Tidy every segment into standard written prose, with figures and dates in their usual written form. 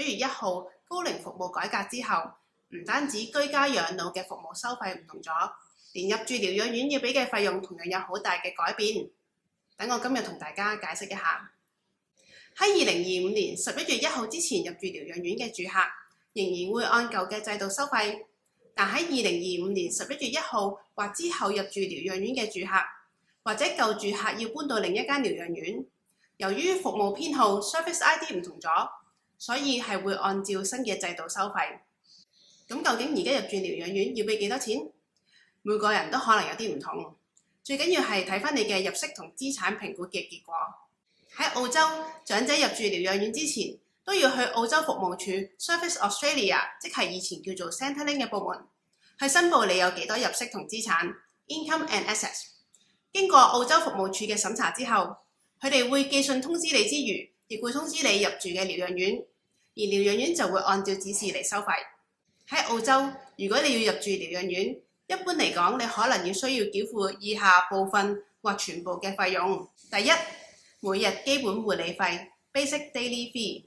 月1號高齡服務改革之後，唔單止居家養老嘅服務收費唔同咗，連入住療養院要俾嘅費用同樣有好大嘅改變。等我今日同大家解釋一下。喺2025年11月1號之前入住療養院嘅住客，仍然會按舊嘅制度收費。但喺2025年11月1號或之後入住療養院嘅住客，或者舊住客要搬到另一間療養院，由於服務編號 Service ID 唔同咗，所以係會按照新嘅制度收費。咁究竟而家入住療養院要俾幾多錢？每個人都可能有啲唔同，最緊要係睇返你嘅入息同資產評估嘅結果。喺澳洲，長者入住療養院之前，都要去澳洲服務處 Service Australia， 即係以前叫做 Centrelink 嘅部門，去申報你有幾多入息同資產 Income and Assets。經過澳洲服務處嘅審查之後，佢哋會寄信通知你之餘，亦會通知你入住嘅療養院，而療養院就會按照指示嚟收費。喺澳洲，如果你要入住療養院，一般嚟講，你可能要需要繳付以下部分或全部嘅費用。第一，每日基本護理費 Basic Daily Fee，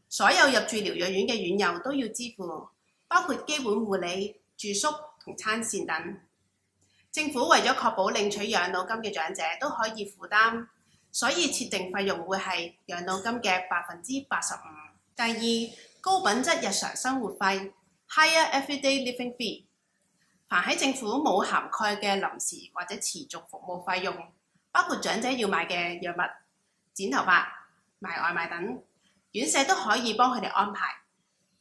所有入住療養院嘅院友都要支付，包括基本護理、住宿同餐膳等。政府為咗確保領取養老金嘅長者都可以負擔，所以設定費用會係養老金嘅85%。第二，高品質日常生活費 Higher Everyday Living Fee， 凡喺政府冇涵蓋嘅臨時或者持續服務費用，包括長者要買嘅藥物、剪頭髮、買外賣等，院舍都可以幫佢哋安排。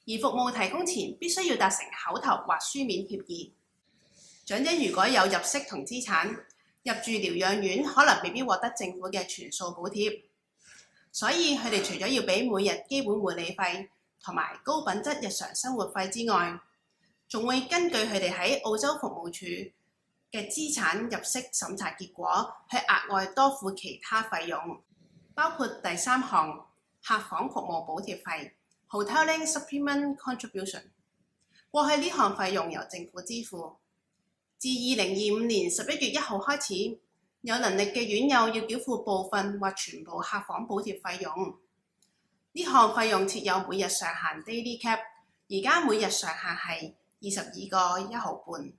而服務提供前必須要達成口頭或書面協議。長者如果有入息同資產，入住療養院可能未必獲得政府嘅全數補貼，所以佢哋除咗要俾每日基本護理費同埋高品質日常生活費之外，仲會根據佢哋喺澳洲服務處嘅資產入息審查結果，去額外多付其他費用，包括第3項客房服務補貼費 Hotelling Supplement Contribution。 過去呢項費用由政府支付。自2025年11月1號開始，有能力嘅院友要繳付部分或全部客房補貼費用。呢項費用設有每日上限 Daily Cap， 而家每日上限係22個1毫半。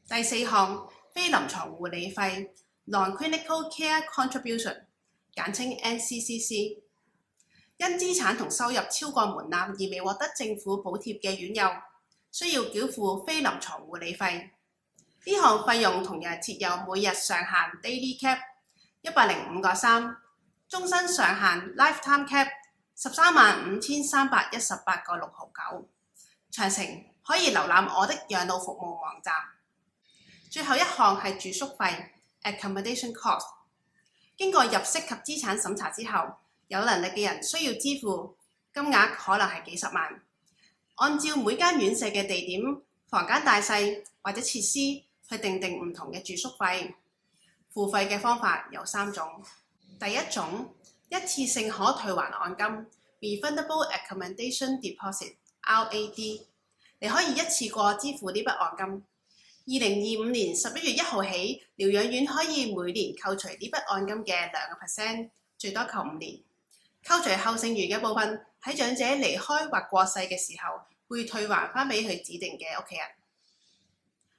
第4項非臨床護理費 Non-Clinical Care Contribution， 簡稱 NCCC。 因資產同收入超過門檻而未獲得政府補貼嘅院友，需要繳付非臨床護理費。呢項費用同樣設有每日上限 Daily Cap 105個3，終身上限 Lifetime Cap 135,318個6毫9。詳情可以瀏覽我的養老服務網站。最後一項係住宿費 Accommodation Cost。 經過入息及資產審查之後，有能力嘅人需要支付金額可能係幾十萬。按照每間院舍嘅地點、房間大細或者設施去訂定唔同嘅住宿費。付費嘅方法有3種。第一種，一次性可退還按金 Refundable Accommodation Deposit RAD， 你可以一次過支付呢筆按金。2025年11月1號起，療養院可以每年扣除呢筆按金嘅2%，最多扣5年。扣除後剩餘嘅部分，喺長者離開或過世嘅時候，會退還返俾佢指定嘅屋企人。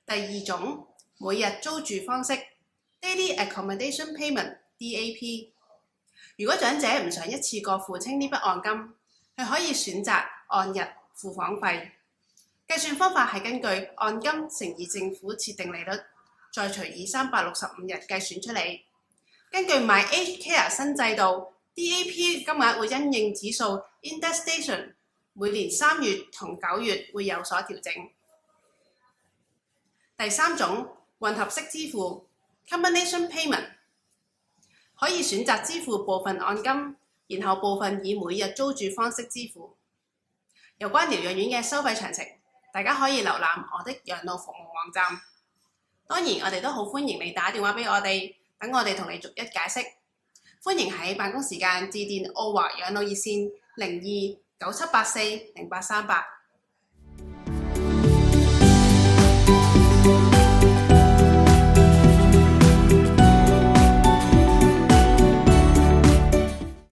第二種，每日租住方式 Daily Accommodation Payment DAP。 如果長者唔想一次過付清呢筆按金，佢可以選擇按日付房費。計算方法係根據按金乘以政府設定利率，再除以365日計算出嚟。根據 My Aged Care 新制度， DAP 金額會因應指數 Indexation， 每年3月同9月會有所調整。第3種，混合式支付 Combination Payment， 可以選擇支付部分按金，然後部分以每日租住方式支付。有關療養院嘅收費詳情，大家可以瀏覽我的養老服務網站。當然，我哋都好歡迎你打電話俾我哋，等我哋同你逐一解釋。歡迎喺辦公時間致電澳華養老熱線0297840838。